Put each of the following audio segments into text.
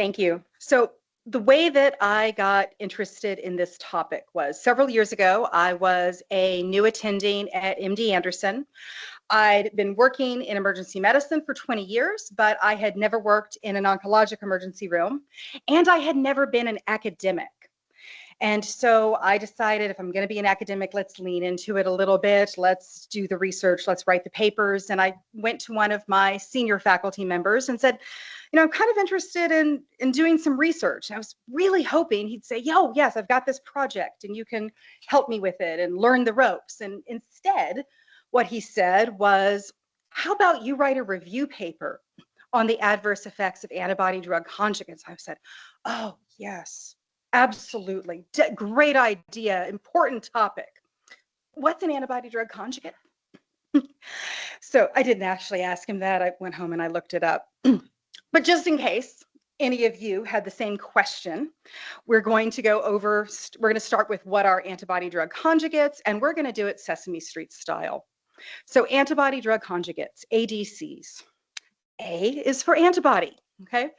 Thank you. So the way that I got interested in this topic was several years ago. I was a new attending at MD Anderson. I'd been working in emergency medicine for 20 years, but I had never worked in an oncologic emergency room, and I had never been an academic. And so I decided if I'm going to be an academic, let's lean into it a little bit. Let's do the research. Let's write the papers. And I went to one of my senior faculty members and said, I'm kind of interested in doing some research. I was really hoping he'd say, yo, yes, I've got this project and you can help me with it and learn the ropes. And instead, what he said was, how about you write a review paper on the adverse effects of antibody-drug conjugates? I said, oh, yes. Absolutely. Great idea. Important topic. What's an antibody-drug conjugate? So I didn't actually ask him that. I went home and I looked it up. But just in case any of you had the same question, we're going to start with what are antibody-drug conjugates, and we're going to do it Sesame Street style. So antibody-drug conjugates, ADCs. A is for antibody. Okay,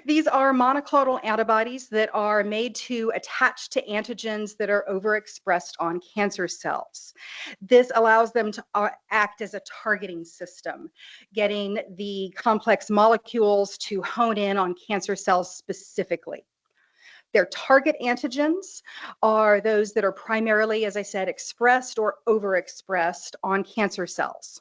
these are monoclonal antibodies that are made to attach to antigens that are overexpressed on cancer cells. This allows them to act as a targeting system, getting the complex molecules to hone in on cancer cells specifically. Their target antigens are those that are primarily, as I said, expressed or overexpressed on cancer cells.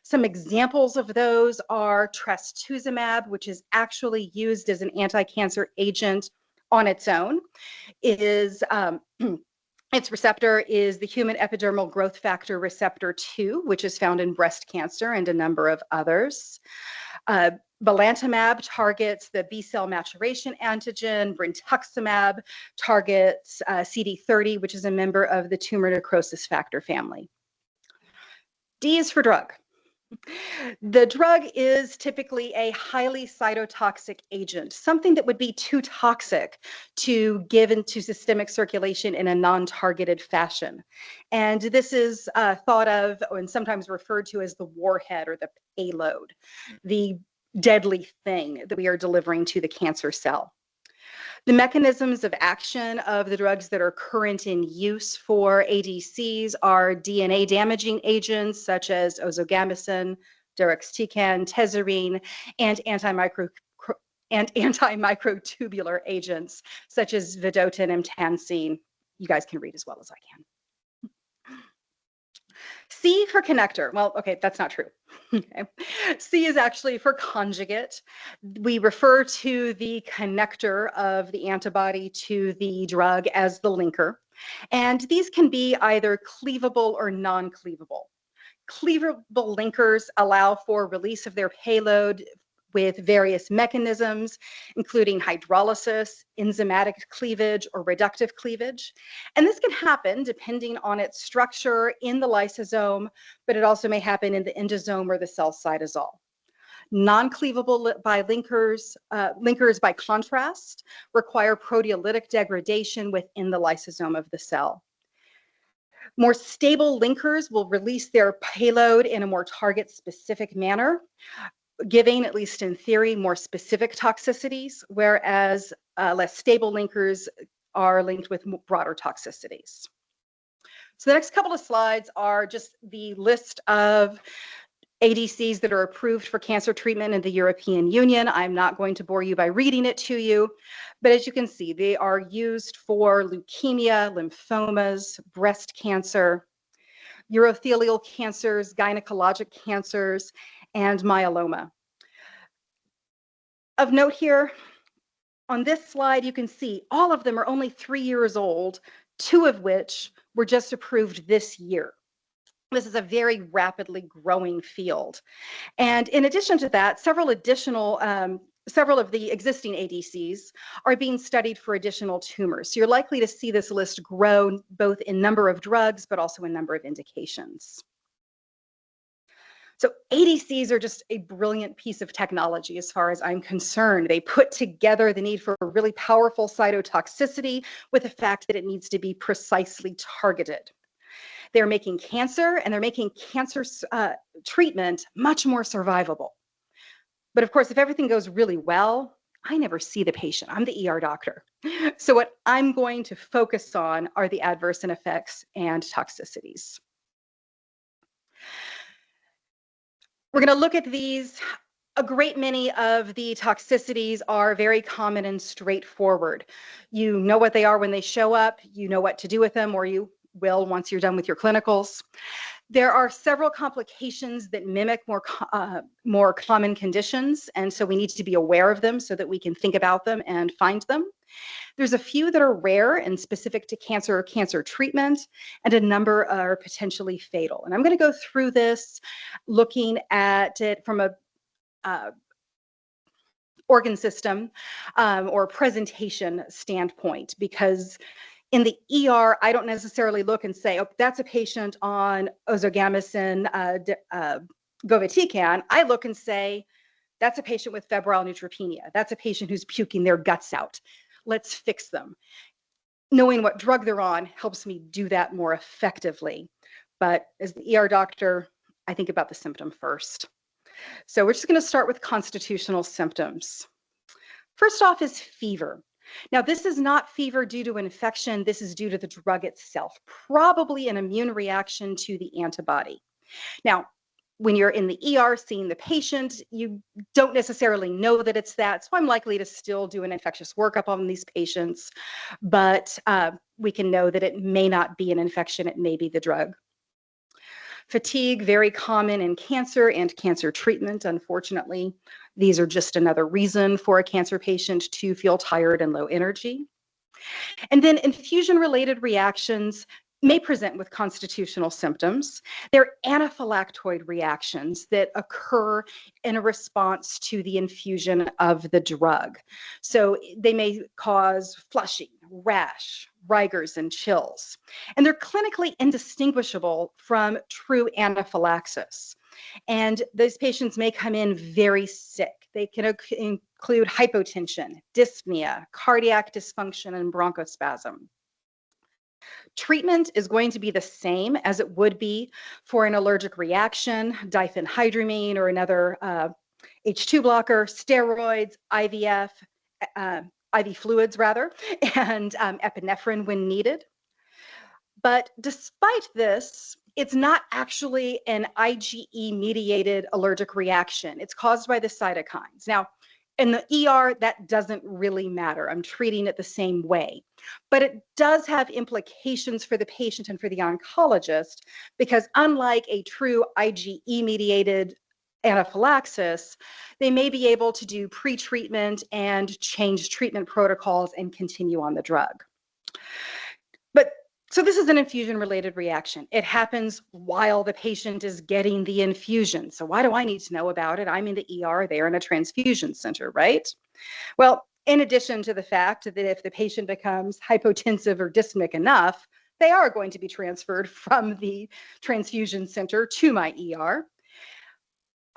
Some examples of those are trastuzumab, which is actually used as an anti-cancer agent on its own. Its receptor is the human epidermal growth factor receptor 2, which is found in breast cancer and a number of others. Belantamab targets the B-cell maturation antigen. Brentuximab targets CD30, which is a member of the tumor necrosis factor family. D is for drug. The drug is typically a highly cytotoxic agent, something that would be too toxic to give into systemic circulation in a non-targeted fashion. And this is thought of and sometimes referred to as the warhead or the payload, the deadly thing that we are delivering to the cancer cell. The mechanisms of action of the drugs that are current in use for ADCs are DNA damaging agents such as ozogamicin, deruxtecan, tezarine, and antimicrotubular agents such as vedotin and tansine. You guys can read as well as I can. C for connector. Well, okay, that's not true. Okay. C is actually for conjugate. We refer to the connector of the antibody to the drug as the linker. And these can be either cleavable or non-cleavable. Cleavable linkers allow for release of their payload with various mechanisms, including hydrolysis, enzymatic cleavage, or reductive cleavage. And this can happen depending on its structure in the lysosome, but it also may happen in the endosome or the cell cytosol. Non-cleavable by linkers by contrast require proteolytic degradation within the lysosome of the cell. More stable linkers will release their payload in a more target-specific manner, giving, at least in theory, more specific toxicities, whereas less stable linkers are linked with broader toxicities. So the next couple of slides are just the list of ADCs that are approved for cancer treatment in the European Union. I'm not going to bore you by reading it to you, but as you can see, they are used for leukemia, lymphomas, breast cancer, urothelial cancers, gynecologic cancers, and myeloma. Of note here, on this slide, you can see all of them are only 3 years old, 2 of which were just approved this year. This is a very rapidly growing field. And in addition to that, several of the existing ADCs are being studied for additional tumors. So you're likely to see this list grow both in number of drugs, but also in number of indications. So ADCs are just a brilliant piece of technology as far as I'm concerned. They put together the need for really powerful cytotoxicity with the fact that it needs to be precisely targeted. They're making cancer and they're making cancer treatment much more survivable. But of course, if everything goes really well, I never see the patient. I'm the ER doctor. So what I'm going to focus on are the adverse effects and toxicities. We're going to look at these. A great many of the toxicities are very common and straightforward. You know what they are when they show up, you know what to do with them, or you will once you're done with your clinicals. There are several complications that mimic more common conditions, and so we need to be aware of them so that we can think about them and find them. There's a few that are rare and specific to cancer or cancer treatment, and a number are potentially fatal. And I'm going to go through this looking at it from a organ system or presentation standpoint, because in the ER, I don't necessarily look and say, oh, that's a patient on ozogamicin govitecan. I look and say, that's a patient with febrile neutropenia. That's a patient who's puking their guts out. Let's fix them. Knowing what drug they're on helps me do that more effectively. But as the ER doctor, I think about the symptom first. So we're just going to start with constitutional symptoms. First off is fever. Now, this is not fever due to infection. This is due to the drug itself, probably an immune reaction to the antibody. Now, when you're in the ER seeing the patient, you don't necessarily know that it's that. So I'm likely to still do an infectious workup on these patients, but we can know that it may not be an infection. It may be the drug. Fatigue, very common in cancer and cancer treatment, unfortunately. These are just another reason for a cancer patient to feel tired and low energy. And then infusion-related reactions may present with constitutional symptoms. They're anaphylactoid reactions that occur in a response to the infusion of the drug. So they may cause flushing, rash, rigors, and chills. And they're clinically indistinguishable from true anaphylaxis. And those patients may come in very sick. They can include hypotension, dyspnea, cardiac dysfunction, and bronchospasm. Treatment is going to be the same as it would be for an allergic reaction, diphenhydramine or another H2 blocker, steroids, IVF, IV fluids rather, and epinephrine when needed. But despite this, it's not actually an IgE-mediated allergic reaction. It's caused by the cytokines. Now, in the ER, that doesn't really matter. I'm treating it the same way. But it does have implications for the patient and for the oncologist, because unlike a true IgE-mediated anaphylaxis, they may be able to do pre-treatment and change treatment protocols and continue on the drug. So this is an infusion-related reaction. It happens while the patient is getting the infusion. So why do I need to know about it? I'm in the ER, they're in a transfusion center, right? Well, in addition to the fact that if the patient becomes hypotensive or dyspneic enough, they are going to be transferred from the transfusion center to my ER.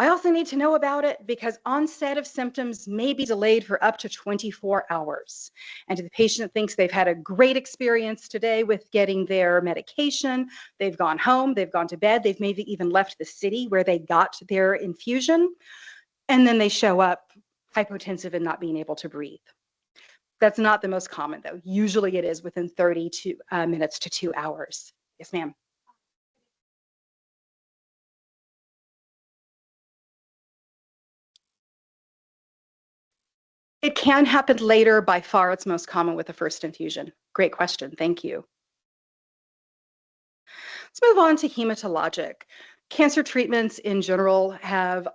I also need to know about it because onset of symptoms may be delayed for up to 24 hours. And if the patient thinks they've had a great experience today with getting their medication, they've gone home, they've gone to bed, they've maybe even left the city where they got their infusion, and then they show up hypotensive and not being able to breathe. That's not the most common, though. Usually it is within 30 minutes to 2 hours. Yes, ma'am. It can happen later. By far, it's most common with the first infusion. Great question. Thank you. Let's move on to hematologic. Cancer treatments in general have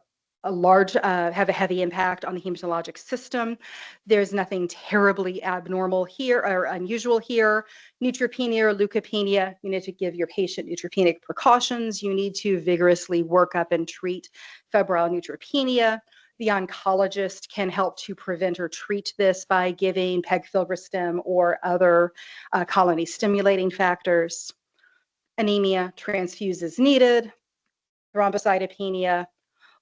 a heavy impact on the hematologic system. There's nothing terribly abnormal here or unusual here. Neutropenia or leukopenia, you need to give your patient neutropenic precautions. You need to vigorously work up and treat febrile neutropenia. The oncologist can help to prevent or treat this by giving pegfilgrastim or other colony stimulating factors. Anemia, transfuse as needed. Thrombocytopenia,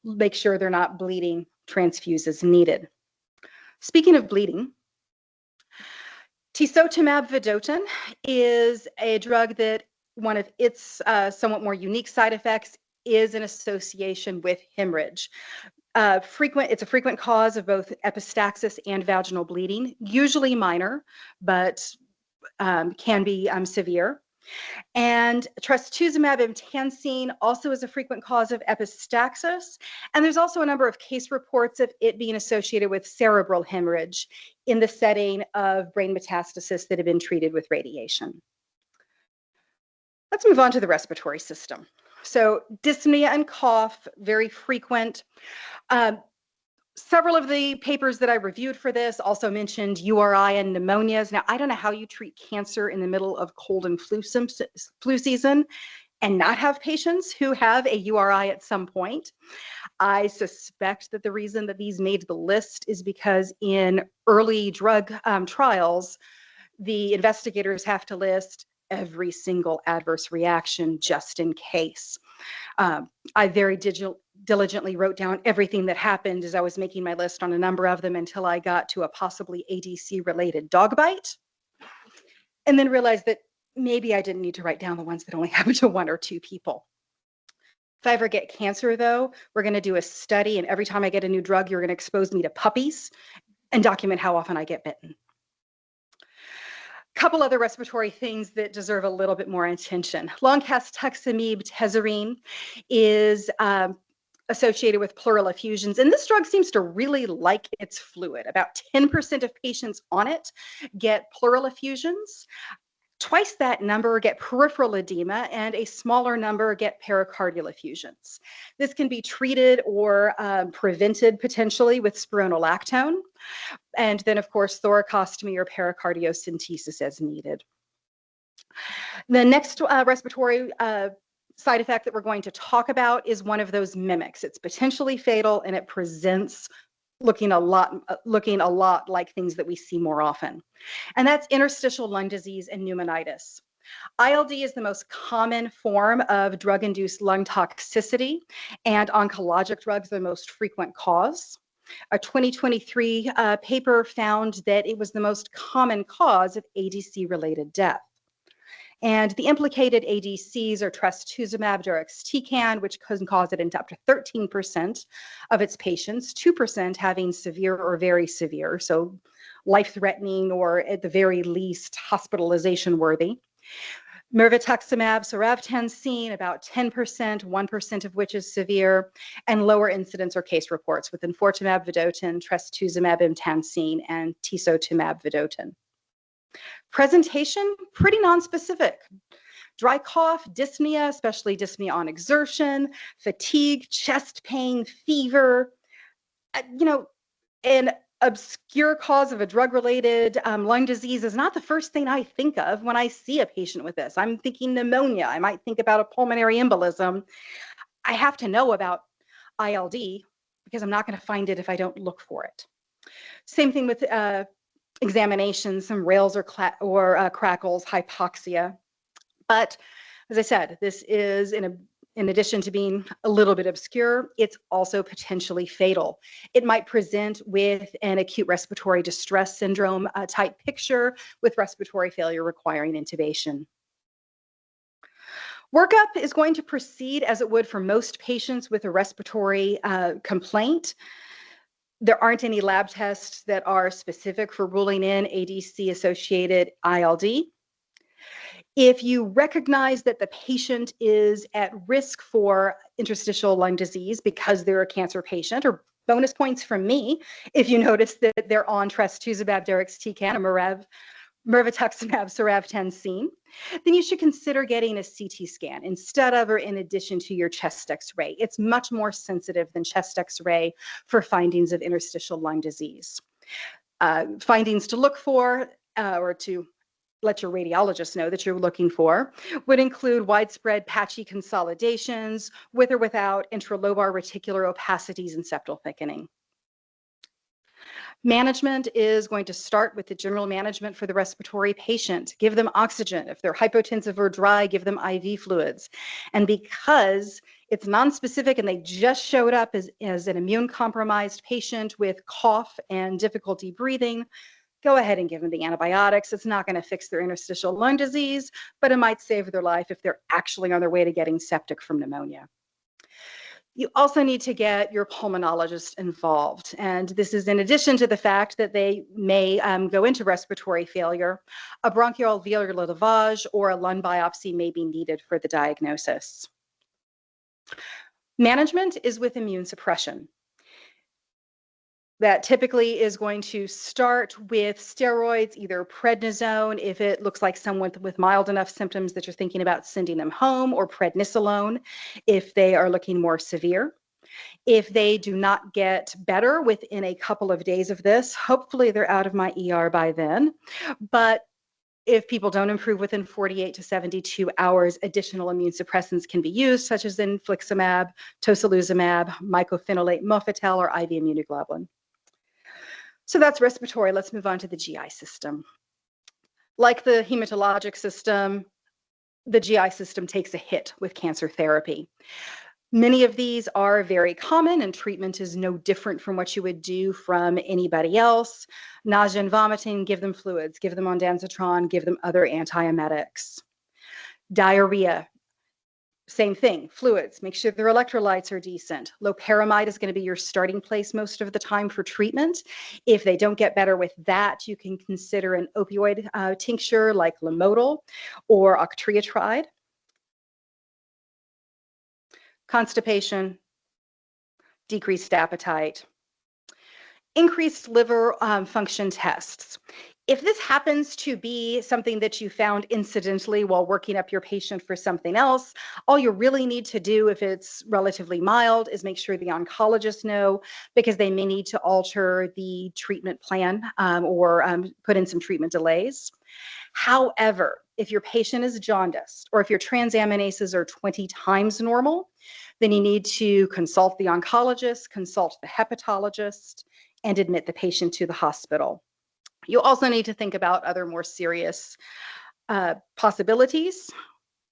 make sure they're not bleeding, transfuse as needed. Speaking of bleeding, tisotumab vedotin is a drug that one of its somewhat more unique side effects is an association with hemorrhage. It's a frequent cause of both epistaxis and vaginal bleeding, usually minor, but can be severe. And trastuzumab emtansine also is a frequent cause of epistaxis. And there's also a number of case reports of it being associated with cerebral hemorrhage in the setting of brain metastasis that have been treated with radiation. Let's move on to the respiratory system. So dyspnea and cough, very frequent. Several of the papers that I reviewed for this also mentioned URI and pneumonias. Now, I don't know how you treat cancer in the middle of cold and flu season and not have patients who have a URI at some point. I suspect that the reason that these made the list is because in early drug trials, the investigators have to list every single adverse reaction just in case. I very diligently wrote down everything that happened as I was making my list on a number of them until I got to a possibly ADC-related dog bite, and then realized that maybe I didn't need to write down the ones that only happened to 1 or 2 people. If I ever get cancer, though, we're going to do a study, and every time I get a new drug, you're going to expose me to puppies and document how often I get bitten. Couple other respiratory things that deserve a little bit more attention. Long-cast tuxamib is associated with pleural effusions, and this drug seems to really like its fluid. About 10% of patients on it get pleural effusions. Twice that number get peripheral edema, and a smaller number get pericardial effusions. This can be treated or prevented potentially with spironolactone, and then, of course, thoracostomy or pericardiocentesis as needed. The next respiratory side effect that we're going to talk about is one of those mimics. It's potentially fatal, and it presents looking a lot like things that we see more often. And that's interstitial lung disease and pneumonitis. ILD is the most common form of drug-induced lung toxicity, and oncologic drugs are the most frequent cause. A 2023 paper found that it was the most common cause of ADC-related death. And the implicated ADCs are trastuzumab deruxtecan, which can cause it in up to 13% of its patients, 2% having severe or very severe, so life-threatening or at the very least hospitalization worthy. Mirvetuximab soravtansine, about 10%, 1% of which is severe, and lower incidence or case reports with enfortumab vedotin, trastuzumab emtansine, and tisotumab vedotin. Presentation, pretty nonspecific. Dry cough, dyspnea, especially dyspnea on exertion, fatigue, chest pain, fever. An obscure cause of a drug-related lung disease is not the first thing I think of when I see a patient with this. I'm thinking pneumonia. I might think about a pulmonary embolism. I have to know about ILD because I'm not going to find it if I don't look for it. Same thing with examinations, some rales or crackles, hypoxia. But as I said, this is in addition to being a little bit obscure, it's also potentially fatal. It might present with an acute respiratory distress syndrome type picture with respiratory failure requiring intubation. Workup is going to proceed as it would for most patients with a respiratory complaint. There aren't any lab tests that are specific for ruling in ADC-associated ILD. If you recognize that the patient is at risk for interstitial lung disease because they're a cancer patient, or bonus points from me if you notice that they're on trastuzumab deruxtecan or mirvetuximab soravtansine, then you should consider getting a CT scan instead of or in addition to your chest X-ray. It's much more sensitive than chest X-ray for findings of interstitial lung disease. Findings to look for or to let your radiologist know that you're looking for would include widespread patchy consolidations with or without intralobar reticular opacities and septal thickening. Management is going to start with the general management for the respiratory patient. Give them oxygen. If they're hypotensive or dry, give them IV fluids. And because it's nonspecific and they just showed up as an immune-compromised patient with cough and difficulty breathing, go ahead and give them the antibiotics. It's not going to fix their interstitial lung disease, but it might save their life if they're actually on their way to getting septic from pneumonia. You also need to get your pulmonologist involved. And this is in addition to the fact that they may go into respiratory failure. A bronchoalveolar lavage or a lung biopsy may be needed for the diagnosis. Management is with immune suppression. That typically is going to start with steroids, either prednisone, if it looks like someone with mild enough symptoms that you're thinking about sending them home, or prednisolone if they are looking more severe. If they do not get better within a couple of days of this, hopefully they're out of my ER by then. But if people don't improve within 48 to 72 hours, additional immune suppressants can be used, such as infliximab, tocilizumab, mycophenolate mofetil, or IV immunoglobulin. So that's respiratory. Let's move on to the GI system. Like the hematologic system, the GI system takes a hit with cancer therapy. Many of these are very common, and treatment is no different from what you would do from anybody else. Nausea and vomiting, give them fluids, give them ondansetron, give them other antiemetics. Diarrhea, same thing, fluids, make sure their electrolytes are decent. Loperamide is going to be your starting place most of the time for treatment. If they don't get better with that, you can consider an opioid tincture like Lamodal or octreotide. Constipation, decreased appetite, increased liver function tests. If this happens to be something that you found incidentally while working up your patient for something else, all you really need to do, if it's relatively mild, is make sure the oncologists know, because they may need to alter the treatment plan or put in some treatment delays. However, if your patient is jaundiced or if your transaminases are 20 times normal, then you need to consult the oncologist, consult the hepatologist, and admit the patient to the hospital. You also need to think about other more serious possibilities,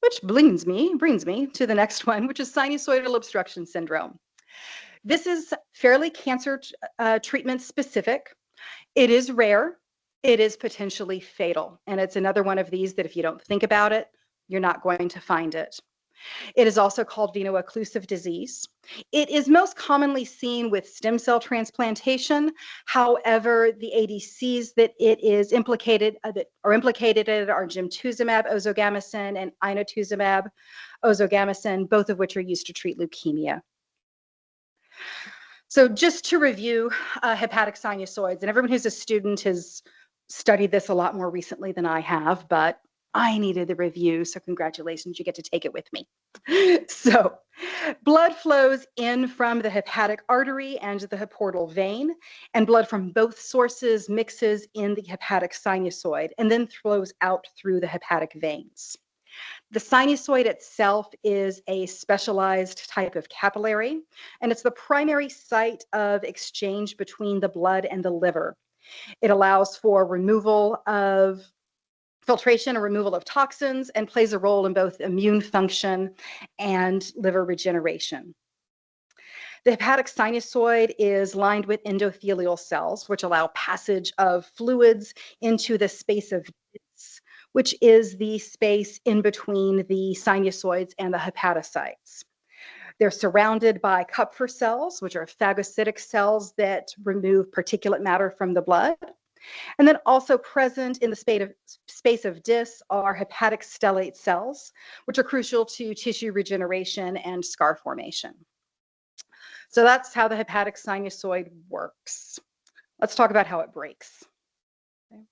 which brings me to the next one, which is sinusoidal obstruction syndrome. This is fairly cancer treatment specific. It is rare. It is potentially fatal. And it's another one of these that if you don't think about it, you're not going to find it. It is also called veno-occlusive disease. It is most commonly seen with stem cell transplantation. However, the ADCs that it is implicated that are implicated in it are gemtuzumab ozogamicin and inotuzumab ozogamicin, both of which are used to treat leukemia. So just to review hepatic sinusoids, and everyone who's a student has studied this a lot more recently than I have, but I needed the review, so congratulations, you get to take it with me. So blood flows in from the hepatic artery and the portal vein, and blood from both sources mixes in the hepatic sinusoid and then flows out through the hepatic veins. The sinusoid itself is a specialized type of capillary, and it's the primary site of exchange between the blood and the liver. It allows for removal of filtration and removal of toxins, and plays a role in both immune function and liver regeneration. The hepatic sinusoid is lined with endothelial cells, which allow passage of fluids into the space of Dis, which is the space in between the sinusoids and the hepatocytes. They're surrounded by Kupffer cells, which are phagocytic cells that remove particulate matter from the blood. And then also present in the space of Dis are hepatic stellate cells, which are crucial to tissue regeneration and scar formation. So that's how the hepatic sinusoid works. Let's talk about how it breaks. Okay.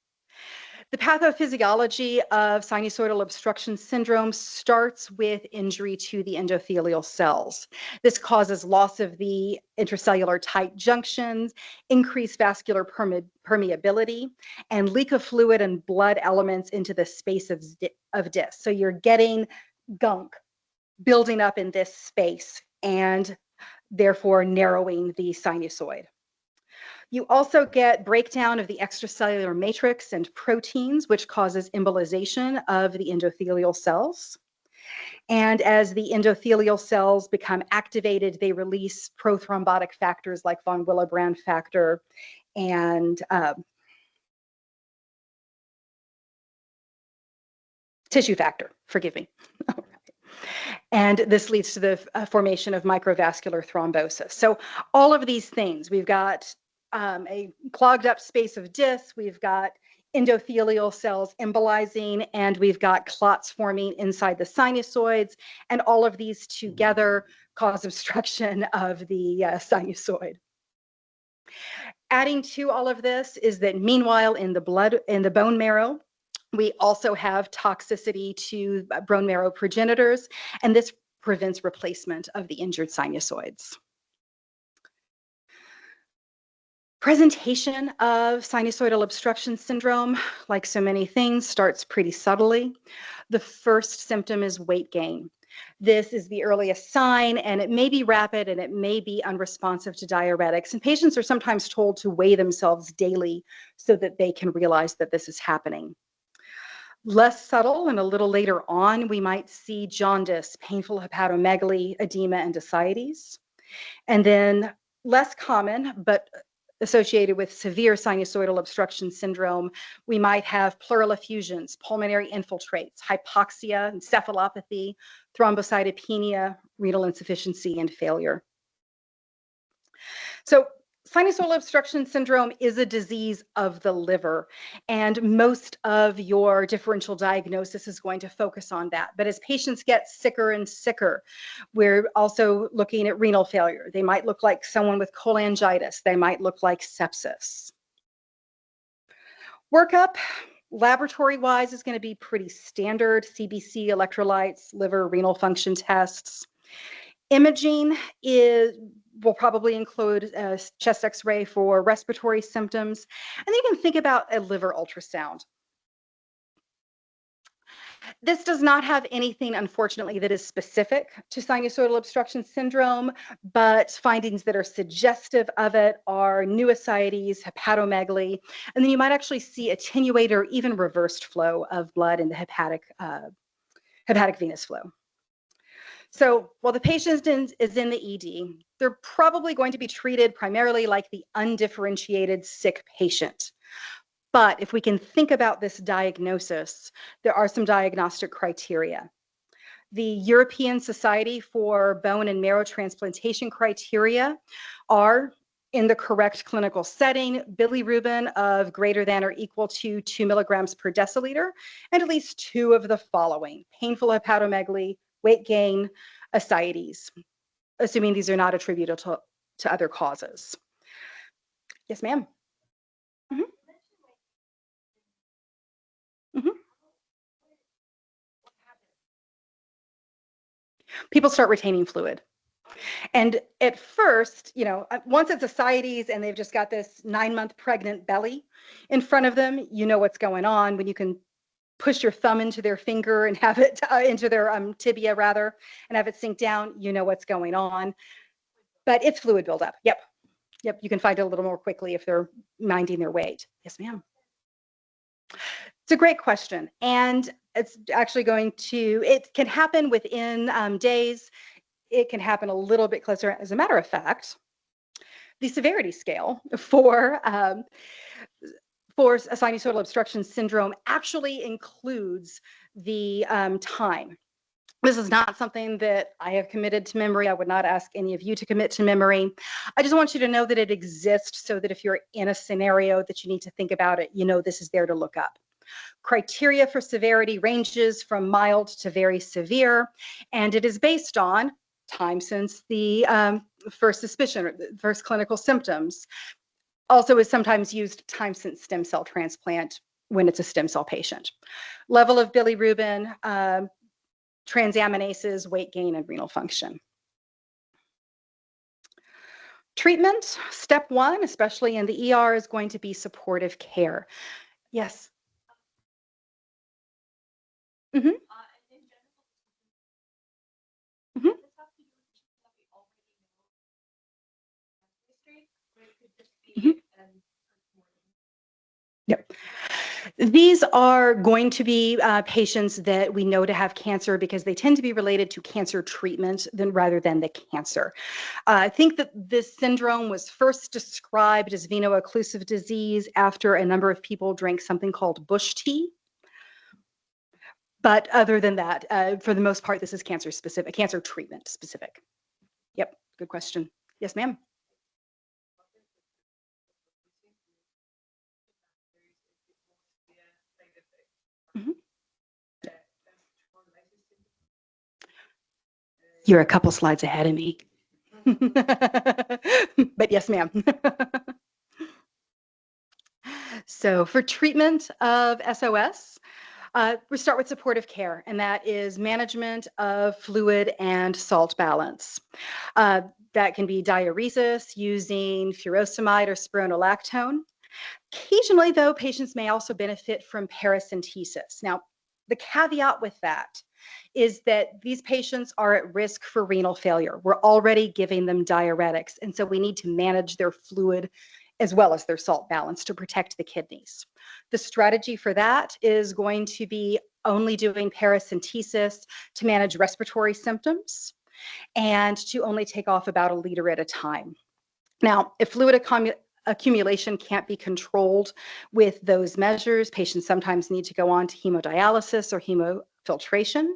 The pathophysiology of sinusoidal obstruction syndrome starts with injury to the endothelial cells. This causes loss of the intracellular tight junctions, increased vascular permeability, and leak of fluid and blood elements into the space of Dis. So you're getting gunk building up in this space and therefore narrowing the sinusoid. You also get breakdown of the extracellular matrix and proteins, which causes embolization of the endothelial cells. And as the endothelial cells become activated, they release prothrombotic factors like von Willebrand factor and tissue factor, forgive me. And this leads to the formation of microvascular thrombosis. So all of these things, we've got a clogged up space of discs, we've got endothelial cells embolizing, and we've got clots forming inside the sinusoids, and all of these together cause obstruction of the sinusoid. Adding to all of this is that meanwhile in the bone marrow, we also have toxicity to bone marrow progenitors, and this prevents replacement of the injured sinusoids. Presentation of sinusoidal obstruction syndrome, like so many things, starts pretty subtly. The first symptom is weight gain. This is the earliest sign, and it may be rapid and it may be unresponsive to diuretics. And patients are sometimes told to weigh themselves daily so that they can realize that this is happening. Less subtle and a little later on, we might see jaundice, painful hepatomegaly, edema, and ascites. And then less common, but associated with severe sinusoidal obstruction syndrome, we might have pleural effusions, pulmonary infiltrates, hypoxia, encephalopathy, thrombocytopenia, renal insufficiency, and failure. So sinusoidal obstruction syndrome is a disease of the liver, and most of your differential diagnosis is going to focus on that. But as patients get sicker and sicker, we're also looking at renal failure. They might look like someone with cholangitis. They might look like sepsis. Workup, laboratory-wise, is going to be pretty standard: CBC, electrolytes, liver, renal function tests. Imaging will probably include a chest x-ray for respiratory symptoms. And then you can think about a liver ultrasound. This does not have anything, unfortunately, that is specific to sinusoidal obstruction syndrome, but findings that are suggestive of it are new ascites, hepatomegaly, and then you might actually see attenuated or even reversed flow of blood in the hepatic venous flow. So while the patient is in the ED, they're probably going to be treated primarily like the undifferentiated sick patient. But if we can think about this diagnosis, there are some diagnostic criteria. The European Society for Bone and Marrow Transplantation criteria are, in the correct clinical setting, bilirubin of greater than or equal to 2 milligrams per deciliter, and at least 2 of the following: painful hepatomegaly, weight gain, ascites, assuming these are not attributable to other causes. Yes, ma'am. Mm-hmm. Mm-hmm. People start retaining fluid. And at first, once it's ascites and they've just got this 9-month pregnant belly in front of them, you know what's going on when you can push your thumb into their finger and have it into their tibia rather, and have it sink down. You know what's going on, but it's fluid buildup. Yep. You can find it a little more quickly if they're minding their weight. Yes, ma'am. It's a great question, and it's actually it can happen within days. It can happen a little bit closer. As a matter of fact, the severity scale for a sinusoidal obstruction syndrome actually includes the time. This is not something that I have committed to memory. I would not ask any of you to commit to memory. I just want you to know that it exists so that if you're in a scenario that you need to think about it, this is there to look up. Criteria for severity ranges from mild to very severe, and it is based on time since the first suspicion or the first clinical symptoms. Also is sometimes used time since stem cell transplant when it's a stem cell patient. Level of bilirubin, transaminases, weight gain, and renal function. Treatment, step 1, especially in the ER, is going to be supportive care. Yes. Mm-hmm. Mm-hmm. Mm-hmm. Yep. These are going to be patients that we know to have cancer because they tend to be related to cancer treatment rather than the cancer. I think that this syndrome was first described as veno-occlusive disease after a number of people drank something called bush tea. But other than that, for the most part, this is cancer specific, cancer treatment specific. Yep, good question. Yes, ma'am. Mhm. You're a couple slides ahead of me. But yes, ma'am. So for treatment of SOS, we start with supportive care, and that is management of fluid and salt balance. Uh, that can be diuresis using furosemide or spironolactone. Occasionally, though, patients may also benefit from paracentesis. Now, the caveat with that is that these patients are at risk for renal failure. We're already giving them diuretics, and so we need to manage their fluid as well as their salt balance to protect the kidneys. The strategy for that is going to be only doing paracentesis to manage respiratory symptoms and to only take off about a liter at a time. Now, if fluid accumulation can't be controlled with those measures, patients sometimes need to go on to hemodialysis or hemofiltration.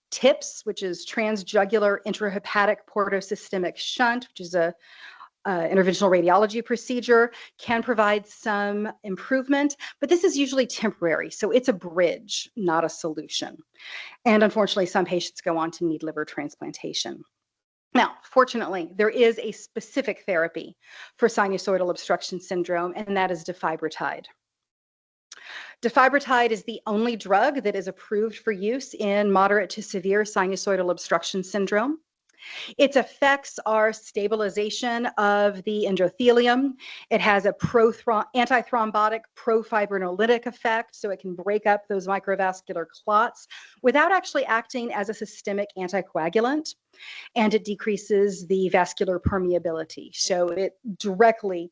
TIPS, which is transjugular intrahepatic portosystemic shunt, which is a interventional radiology procedure, can provide some improvement, but this is usually temporary. So it's a bridge, not a solution. And unfortunately, some patients go on to need liver transplantation. Now, fortunately, there is a specific therapy for sinusoidal obstruction syndrome, and that is defibrotide. Defibrotide is the only drug that is approved for use in moderate to severe sinusoidal obstruction syndrome. Its effects are stabilization of the endothelium. It has a antithrombotic, profibrinolytic effect, so it can break up those microvascular clots without actually acting as a systemic anticoagulant. And it decreases the vascular permeability. So it directly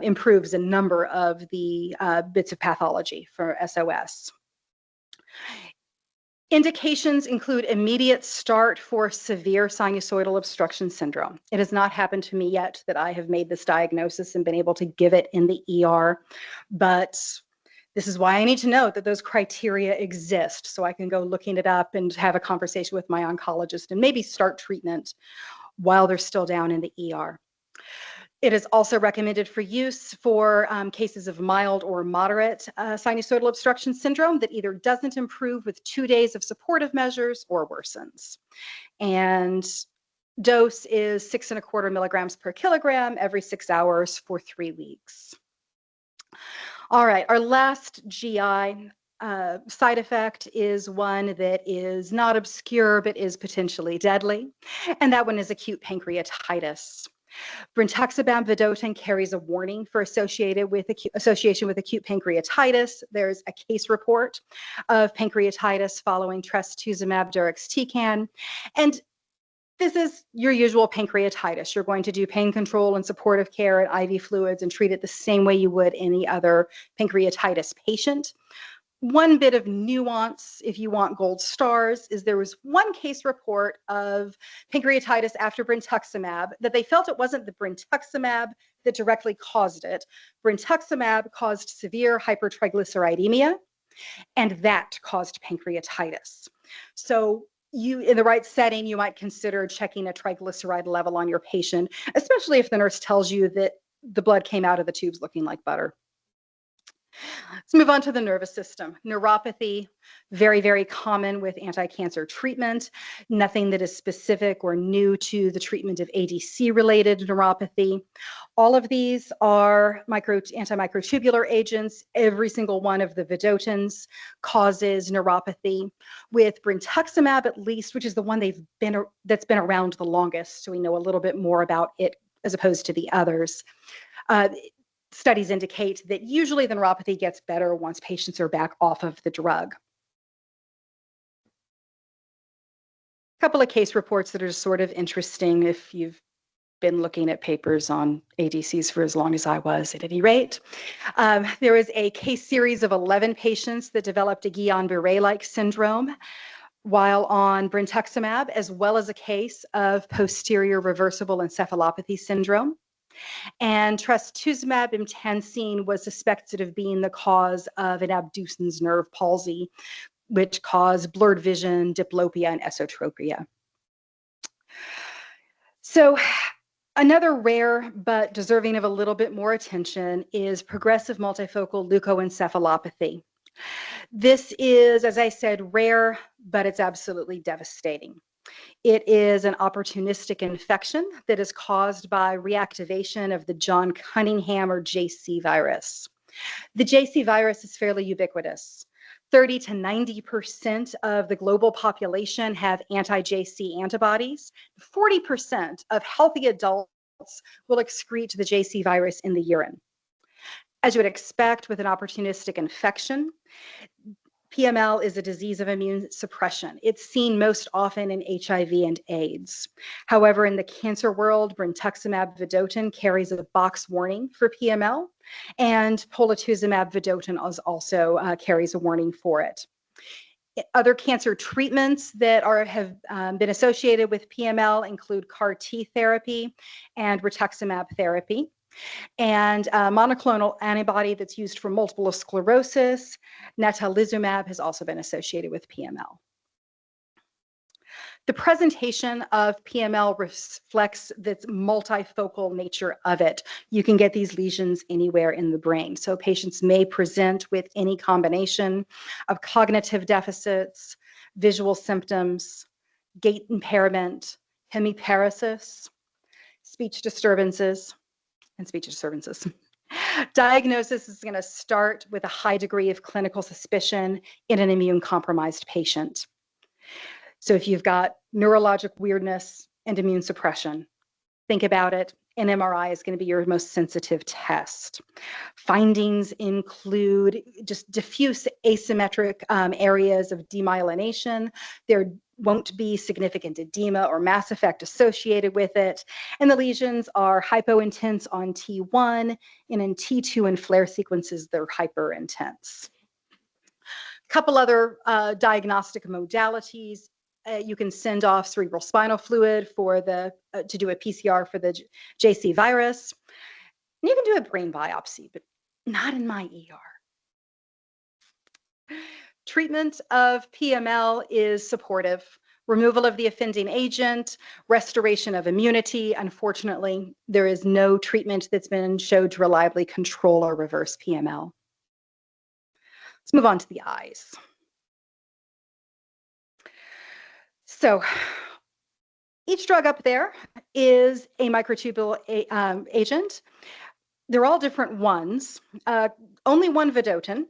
improves a number of the bits of pathology for SOS. Indications include immediate start for severe sinusoidal obstruction syndrome. It has not happened to me yet that I have made this diagnosis and been able to give it in the ER, but this is why I need to know that those criteria exist so I can go looking it up and have a conversation with my oncologist and maybe start treatment while they're still down in the ER. It is also recommended for use for cases of mild or moderate sinusoidal obstruction syndrome that either doesn't improve with 2 days of supportive measures or worsens. And dose is 6.25 milligrams per kilogram every 6 hours for 3 weeks. All right, our last GI side effect is one that is not obscure but is potentially deadly, and that one is acute pancreatitis. Brentuximab vedotin carries a warning for association with acute pancreatitis. There's a case report of pancreatitis following trastuzumab deruxtecan, and this is your usual pancreatitis. You're going to do pain control and supportive care and IV fluids and treat it the same way you would any other pancreatitis patient. One bit of nuance, if you want gold stars, is there was one case report of pancreatitis after brentuximab that they felt it wasn't the brentuximab that directly caused it. Brentuximab caused severe hypertriglyceridemia, and that caused pancreatitis. So you, in the right setting, you might consider checking a triglyceride level on your patient, especially if the nurse tells you that the blood came out of the tubes looking like butter. Let's move on to the nervous system. Neuropathy, very, very common with anti-cancer treatment. Nothing that is specific or new to the treatment of ADC-related neuropathy. All of these are antimicrotubular agents. Every single one of the vedotins causes neuropathy. With brentuximab, at least, which is the one that's been around the longest, so we know a little bit more about it as opposed to the others. Studies indicate that usually the neuropathy gets better once patients are back off of the drug. A couple of case reports that are sort of interesting if you've been looking at papers on ADCs for as long as I was, at any rate. There was a case series of 11 patients that developed a Guillain-Barré-like syndrome while on brentuximab, as well as a case of posterior reversible encephalopathy syndrome. And trastuzumab emtansine was suspected of being the cause of an abducens nerve palsy, which cause blurred vision, diplopia, and esotropia. So another rare but deserving of a little bit more attention is progressive multifocal leukoencephalopathy. This is, as I said, rare, but it's absolutely devastating. It is an opportunistic infection that is caused by reactivation of the John Cunningham or JC virus. The JC virus is fairly ubiquitous. 30 to 90% of the global population have anti-JC antibodies. 40% of healthy adults will excrete the JC virus in the urine. As you would expect with an opportunistic infection, PML is a disease of immune suppression. It's seen most often in HIV and AIDS. However, in the cancer world, brentuximab vedotin carries a box warning for PML, and polatuzumab vedotin also carries a warning for it. Other cancer treatments that have been associated with PML include CAR T therapy and rituximab therapy. And monoclonal antibody that's used for multiple sclerosis, natalizumab, has also been associated with PML. The presentation of PML reflects the multifocal nature of it. You can get these lesions anywhere in the brain. So patients may present with any combination of cognitive deficits, visual symptoms, gait impairment, hemiparesis, speech disturbances. Diagnosis is going to start with a high degree of clinical suspicion in an immune-compromised patient. So if you've got neurologic weirdness and immune suppression, think about it. An MRI is going to be your most sensitive test. Findings include just diffuse asymmetric areas of demyelination. There won't be significant edema or mass effect associated with it. And the lesions are hypointense on T1, and in T2 and flare sequences, they're hyperintense. A couple other diagnostic modalities. You can send off cerebral spinal fluid for to do a PCR for the JC virus. And you can do a brain biopsy, but not in my ER. Treatment of PML is supportive. Removal of the offending agent, restoration of immunity. Unfortunately, there is no treatment that's been shown to reliably control or reverse PML. Let's move on to the eyes. So each drug up there is a microtubule agent. They're all different ones. Only one vedotin.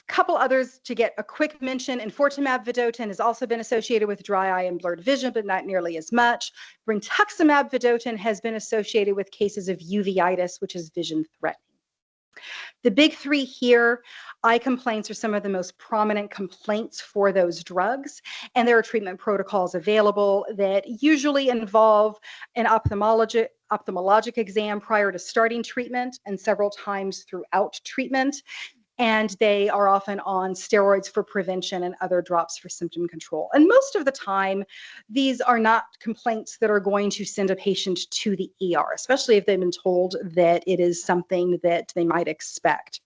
Couple others to get a quick mention. Enfortumab vedotin has also been associated with dry eye and blurred vision, but not nearly as much. Brentuximab vedotin has been associated with cases of uveitis, which is vision threatening. The big three here, eye complaints are some of the most prominent complaints for those drugs, and there are treatment protocols available that usually involve an ophthalmologic exam prior to starting treatment and several times throughout treatment. And they are often on steroids for prevention and other drops for symptom control. And most of the time, these are not complaints that are going to send a patient to the ER, especially if they've been told that it is something that they might expect.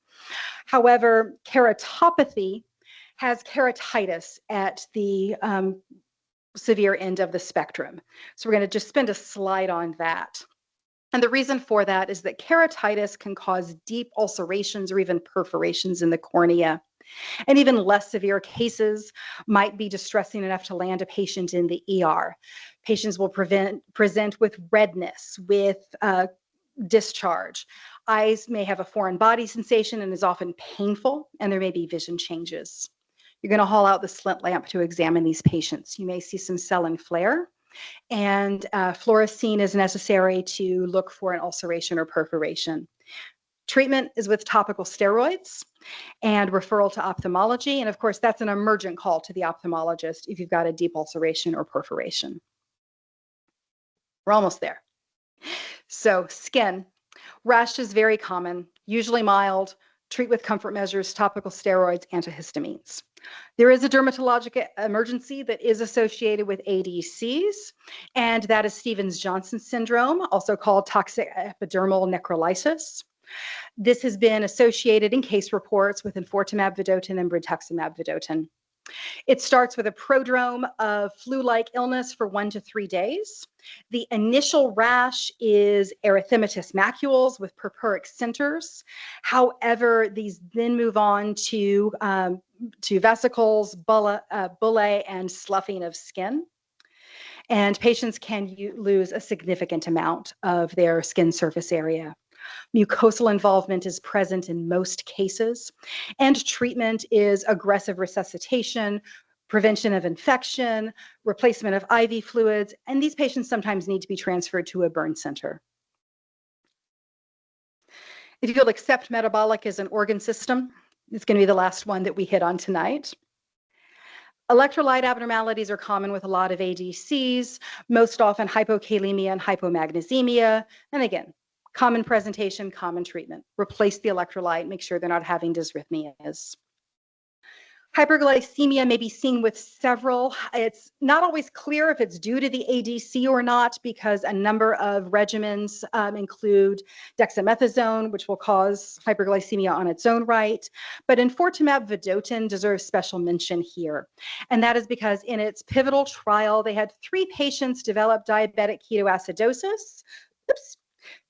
However, keratopathy has keratitis at the severe end of the spectrum. So we're going to just spend a slide on that. And the reason for that is that keratitis can cause deep ulcerations or even perforations in the cornea. And even less severe cases might be distressing enough to land a patient in the ER. Patients will present with redness, with discharge. Eyes may have a foreign body sensation and is often painful, and there may be vision changes. You're going to haul out the slit lamp to examine these patients. You may see some cell and flare. And fluorescein is necessary to look for an ulceration or perforation. Treatment is with topical steroids and referral to ophthalmology. And of course, that's an emergent call to the ophthalmologist if you've got a deep ulceration or perforation. We're almost there. So skin. Rash is very common, usually mild. Treat with comfort measures, topical steroids, antihistamines. There is a dermatologic emergency that is associated with ADCs, and that is Stevens-Johnson syndrome, also called toxic epidermal necrolysis. This has been associated in case reports with enfortumab vedotin and brentuximab vedotin. It starts with a prodrome of flu-like illness for 1 to 3 days. The initial rash is erythematous macules with purpuric centers. However, these then move on to vesicles, bullae, and sloughing of skin. And patients can lose a significant amount of their skin surface area. Mucosal involvement is present in most cases, and treatment is aggressive resuscitation, prevention of infection, replacement of IV fluids, and these patients sometimes need to be transferred to a burn center. If you'll accept metabolic as an organ system, it's going to be the last one that we hit on tonight. Electrolyte abnormalities are common with a lot of ADCs, most often hypokalemia and hypomagnesemia, and again, common presentation, common treatment. Replace the electrolyte, make sure they're not having dysrhythmias. Hyperglycemia may be seen with several. It's not always clear if it's due to the ADC or not, because a number of regimens include dexamethasone, which will cause hyperglycemia on its own right. But enfortumab vedotin deserves special mention here. And that is because in its pivotal trial, they had 3 patients develop diabetic ketoacidosis,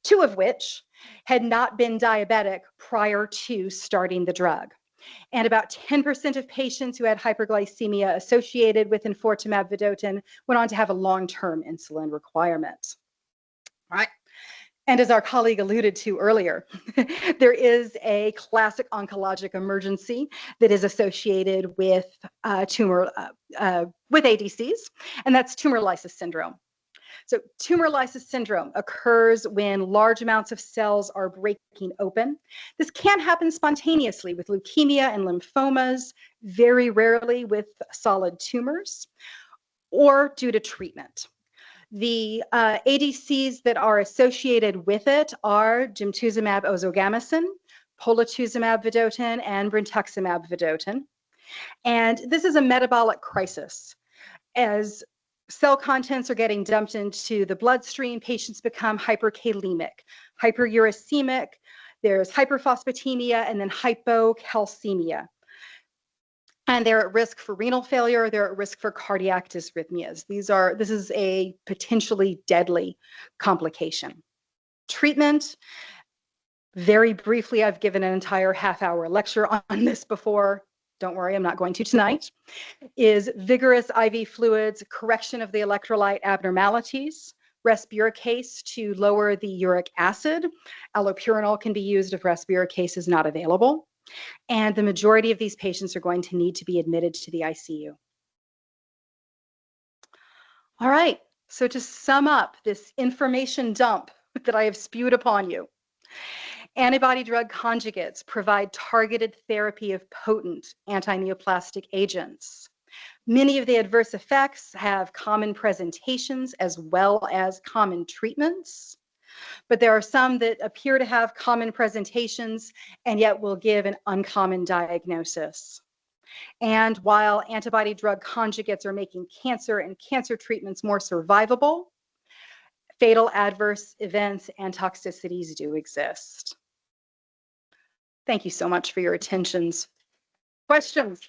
2 of which had not been diabetic prior to starting the drug. And about 10% of patients who had hyperglycemia associated with enfortumab vedotin went on to have a long-term insulin requirement. All right. And as our colleague alluded to earlier, there is a classic oncologic emergency that is associated with with ADCs, and that's tumor lysis syndrome. So tumor lysis syndrome occurs when large amounts of cells are breaking open. This can happen spontaneously with leukemia and lymphomas, very rarely with solid tumors, or due to treatment. The ADCs that are associated with it are gemtuzumab ozogamicin, polatuzumab vedotin, and brentuximab vedotin. And this is a metabolic crisis. As cell contents are getting dumped into the bloodstream, patients become hyperkalemic, hyperuricemic, there's hyperphosphatemia, and then hypocalcemia. And they're at risk for renal failure, they're at risk for cardiac dysrhythmias. This is a potentially deadly complication. Treatment, very briefly, I've given an entire half-hour lecture on this before. Don't worry, I'm not going to tonight, is vigorous IV fluids, correction of the electrolyte abnormalities, resburicase to lower the uric acid. Allopurinol can be used if resburicase is not available. And the majority of these patients are going to need to be admitted to the ICU. All right, so to sum up this information dump that I have spewed upon you, antibody-drug conjugates provide targeted therapy of potent antineoplastic agents. Many of the adverse effects have common presentations as well as common treatments, but there are some that appear to have common presentations and yet will give an uncommon diagnosis. And while antibody-drug conjugates are making cancer and cancer treatments more survivable, fatal adverse events and toxicities do exist. Thank you so much for your attentions. Questions?